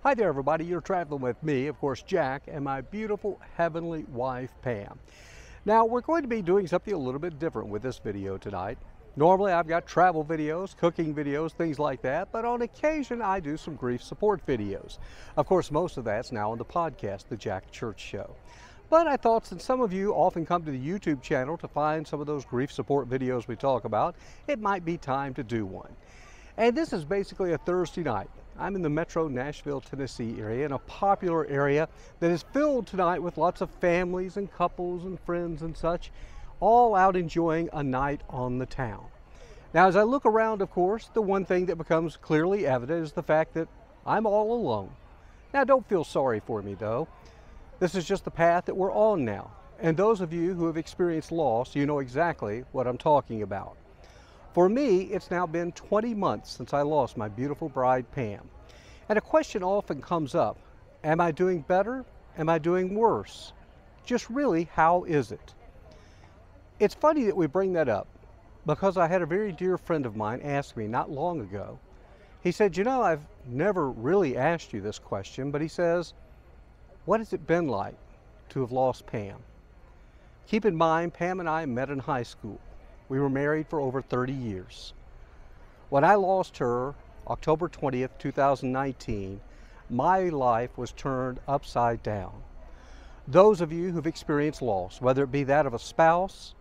Hi there, everybody. You're traveling with me, of course, Jack, and my beautiful heavenly wife, Pam. Now, we're going to be doing something a little bit different with this video tonight. Normally, I've got travel videos, cooking videos, things like that, but on occasion, I do some grief support videos. Of course, most of that's now on the podcast, The Jack Church Show. But I thought since some of you often come to the YouTube channel to find some of those grief support videos we talk about, it might be time to do one. And this is basically a Thursday night. I'm in the metro Nashville, Tennessee area, in a popular area that is filled tonight with lots of families and couples and friends and such, all out enjoying a night on the town. Now, as I look around, of course, the one thing that becomes clearly evident is the fact that I'm all alone. Now, don't feel sorry for me, though. This is just the path that we're on now. And those of you who have experienced loss, you know exactly what I'm talking about. For me, it's now been 20 months since I lost my beautiful bride, Pam. And a question often comes up, am I doing better? Am I doing worse? Just really, how is it? It's funny that we bring that up because I had a very dear friend of mine ask me not long ago. He said, you know, I've never really asked you this question, but he says, what has it been like to have lost Pam? Keep in mind, Pam and I met in high school. We were married for over 30 years. When I lost her, October 20th, 2019, my life was turned upside down. Those of you who've experienced loss, whether it be that of a spouse,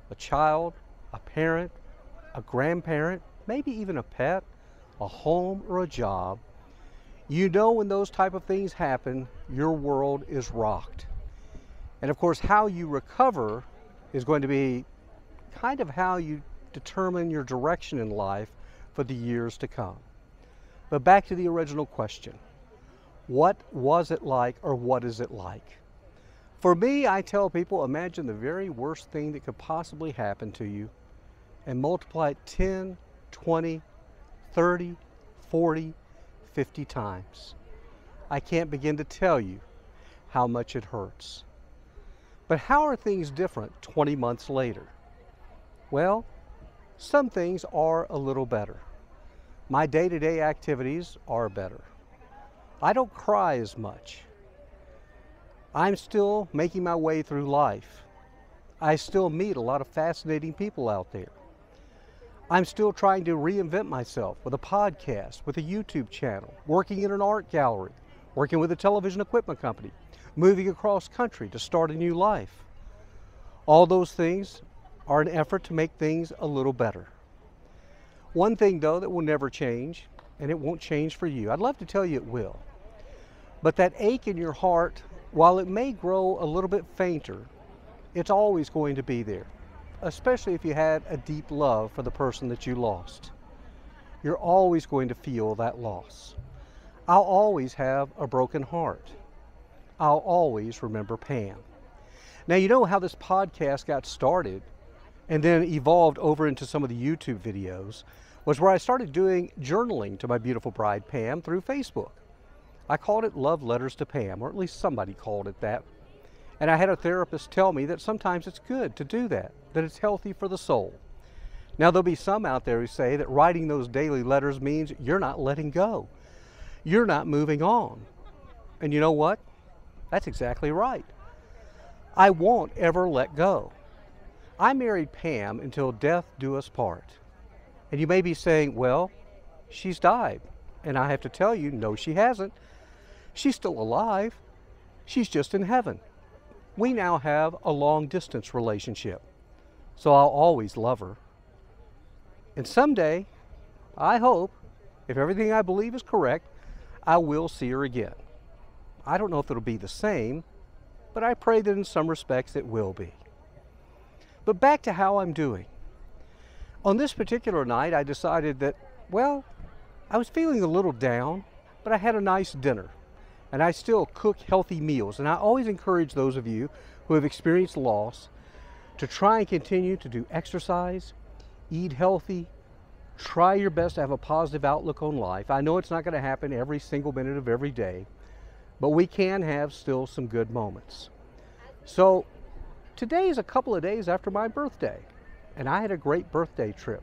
a child, a parent, a grandparent, maybe even a pet, a home, or a job, you know when those type of things happen, your world is rocked. And of course, how you recover is going to be kind of how you determine your direction in life for the years to come. But back to the original question. What was it like, or what is it like? For me, I tell people, imagine the very worst thing that could possibly happen to you and multiply it 10, 20, 30, 40, 50 times. I can't begin to tell you how much it hurts. But how are things different 20 months later? Well, some things are a little better. My day-to-day activities are better. I don't cry as much. I'm still making my way through life. I still meet a lot of fascinating people out there. I'm still trying to reinvent myself with a podcast, with a YouTube channel, working in an art gallery, working with a television equipment company, moving across country to start a new life. All those things are an effort to make things a little better. One thing, though, that will never change, and it won't change for you, I'd love to tell you it will, but that ache in your heart, while it may grow a little bit fainter, it's always going to be there, especially if you had a deep love for the person that you lost. You're always going to feel that loss. I'll always have a broken heart. I'll always remember Pam. Now, you know how this podcast got started and then evolved over into some of the YouTube videos was where I started doing journaling to my beautiful bride, Pam, through Facebook. I called it Love Letters to Pam, or at least somebody called it that. And I had a therapist tell me that sometimes it's good to do that it's healthy for the soul. Now, there'll be some out there who say that writing those daily letters means you're not letting go. You're not moving on. And you know what? That's exactly right. I won't ever let go. I married Pam until death do us part. And you may be saying, well, she's died. And I have to tell you, no, she hasn't. She's still alive. She's just in heaven. We now have a long-distance relationship. So I'll always love her. And someday, I hope, if everything I believe is correct, I will see her again. I don't know if it'll be the same, but I pray that in some respects it will be. But back to how I'm doing. On this particular night, I decided that, well, I was feeling a little down, but I had a nice dinner. And I still cook healthy meals. And I always encourage those of you who have experienced loss to try and continue to do exercise, eat healthy, try your best to have a positive outlook on life. I know it's not going to happen every single minute of every day, but we can have still some good moments. So today is a couple of days after my birthday, and I had a great birthday trip.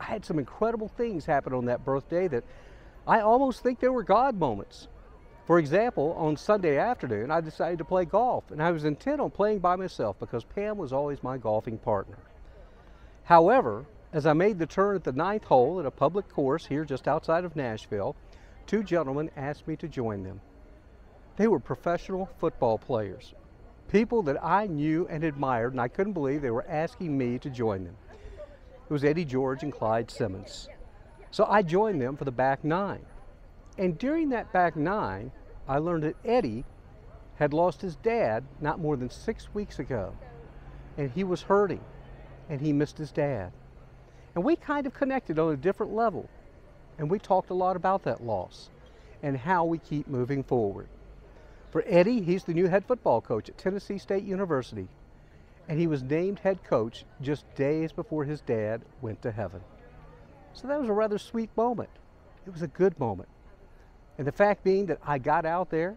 I had some incredible things happen on that birthday that I almost think they were God moments. For example, on Sunday afternoon, I decided to play golf, and I was intent on playing by myself because Pam was always my golfing partner. However, as I made the turn at the 9th hole at a public course here just outside of Nashville, two gentlemen asked me to join them. They were professional football players, people that I knew and admired, and I couldn't believe they were asking me to join them. It was Eddie George and Clyde Simmons. So I joined them for the back nine. And during that back nine, I learned that Eddie had lost his dad not more than 6 weeks ago. And he was hurting, and he missed his dad. And we kind of connected on a different level. And we talked a lot about that loss and how we keep moving forward. For Eddie, he's the new head football coach at Tennessee State University. And he was named head coach just days before his dad went to heaven. So that was a rather sweet moment. It was a good moment. And the fact being that I got out there,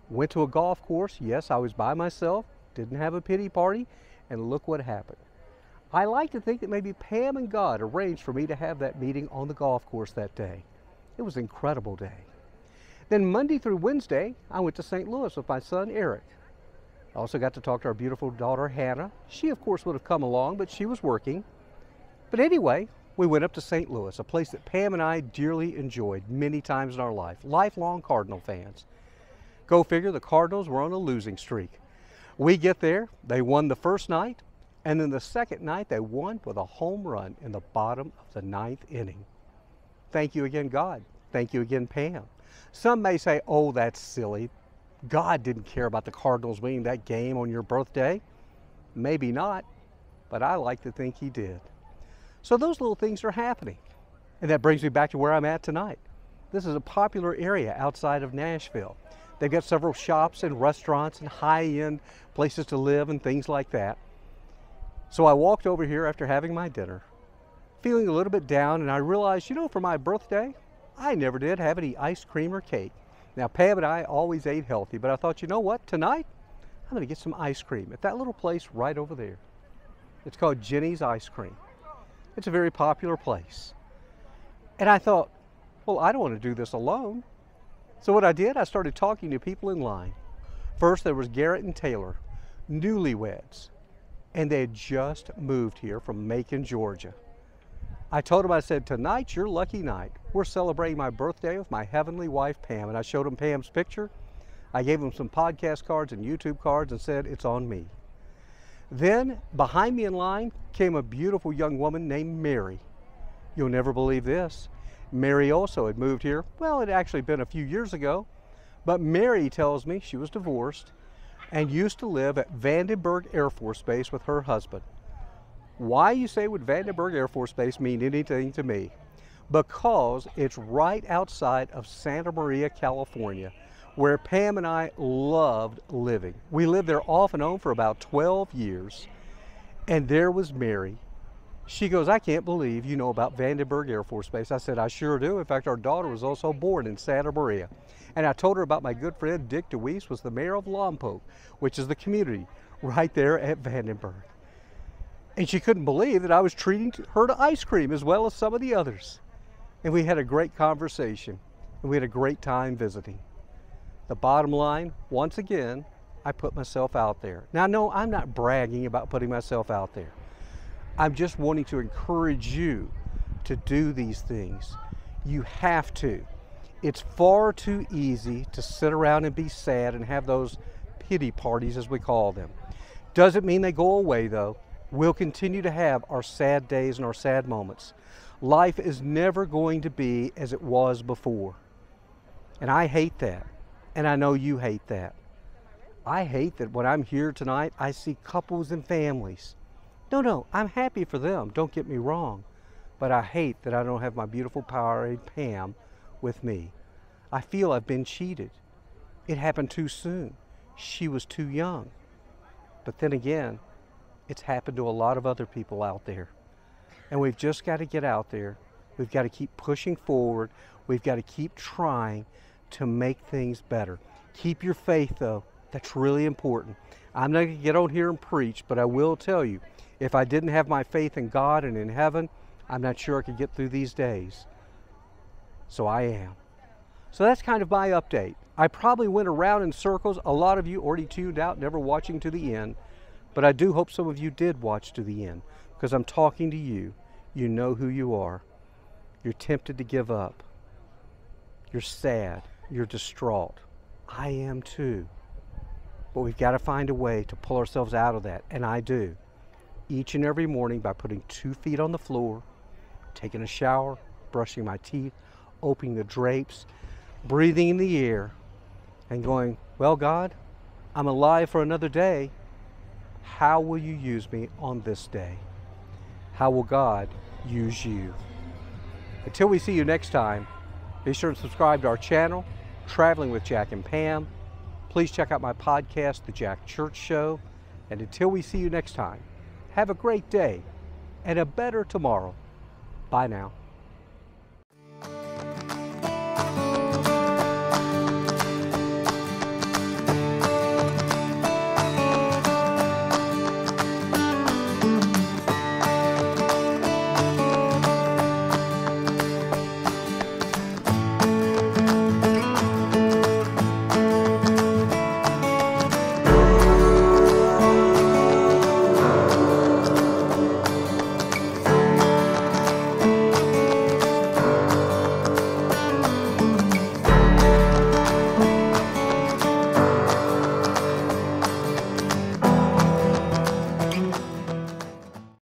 went to a golf course. Yes, I was by myself, didn't have a pity party, and look what happened. I like to think that maybe Pam and God arranged for me to have that meeting on the golf course that day. It was an incredible day. Then Monday through Wednesday, I went to St. Louis with my son, Eric. I also got to talk to our beautiful daughter, Hannah. She, of course, would have come along, but she was working. But anyway, we went up to St. Louis, a place that Pam and I dearly enjoyed many times in our life. Lifelong Cardinal fans. Go figure, the Cardinals were on a losing streak. We get there, they won the first night, and then the second night they won with a home run in the bottom of the 9th inning. Thank you again, God. Thank you again, Pam. Some may say, oh, that's silly. God didn't care about the Cardinals winning that game on your birthday. Maybe not, but I like to think he did. So those little things are happening. And that brings me back to where I'm at tonight. This is a popular area outside of Nashville. They've got several shops and restaurants and high-end places to live and things like that. So I walked over here after having my dinner, feeling a little bit down, and I realized, you know, for my birthday, I never did have any ice cream or cake. Now, Pam and I always ate healthy, but I thought, you know what, tonight, I'm gonna get some ice cream at that little place right over there. It's called Jenny's Ice Cream. It's a very popular place. And I thought, well, I don't want to do this alone. So what I did, I started talking to people in line. First, there was Garrett and Taylor, newlyweds, and they had just moved here from Macon, Georgia. I told them, I said, tonight's your lucky night. We're celebrating my birthday with my heavenly wife, Pam. And I showed them Pam's picture. I gave them some podcast cards and YouTube cards and said, it's on me. Then behind me in line came a beautiful young woman named Mary. You'll never believe this. Mary also had moved here. Well, it had actually been a few years ago, but Mary tells me she was divorced and used to live at Vandenberg Air Force Base with her husband. Why, you say, would Vandenberg Air Force Base mean anything to me? Because it's right outside of Santa Maria, California, where Pam and I loved living. We lived there off and on for about 12 years, and there was Mary. She goes, I can't believe you know about Vandenberg Air Force Base. I said, I sure do. In fact, our daughter was also born in Santa Maria. And I told her about my good friend Dick DeWeese was the mayor of Lompoc, which is the community right there at Vandenberg. And she couldn't believe that I was treating her to ice cream as well as some of the others. And we had a great conversation, and we had a great time visiting. The bottom line, once again, I put myself out there. Now, no, I'm not bragging about putting myself out there. I'm just wanting to encourage you to do these things. You have to. It's far too easy to sit around and be sad and have those pity parties, as we call them. Doesn't mean they go away, though. We'll continue to have our sad days and our sad moments. Life is never going to be as it was before. And I hate that. And I know you hate that. I hate that when I'm here tonight, I see couples and families. No, I'm happy for them, don't get me wrong. But I hate that I don't have my beautiful Powerade Pam with me. I feel I've been cheated. It happened too soon. She was too young. But then again, it's happened to a lot of other people out there. And we've just got to get out there. We've got to keep pushing forward. We've got to keep trying to make things better. Keep your faith, though. That's really important. I'm not going to get on here and preach, but I will tell you, if I didn't have my faith in God and in heaven, I'm not sure I could get through these days. So I am. So that's kind of my update. I probably went around in circles. A lot of you already tuned out, never watching to the end. But I do hope some of you did watch to the end, because I'm talking to you. You know who you are. You're tempted to give up. You're sad. You're distraught. I am too. But we've got to find a way to pull ourselves out of that, and I do. Each and every morning by putting 2 feet on the floor, taking a shower, brushing my teeth, opening the drapes, breathing in the air, and going, well, God, I'm alive for another day. How will you use me on this day? How will God use you? Until we see you next time, be sure to subscribe to our channel, Traveling with Jack and Pam. Please check out my podcast, The Jack Church Show. And until we see you next time, have a great day and a better tomorrow. Bye now.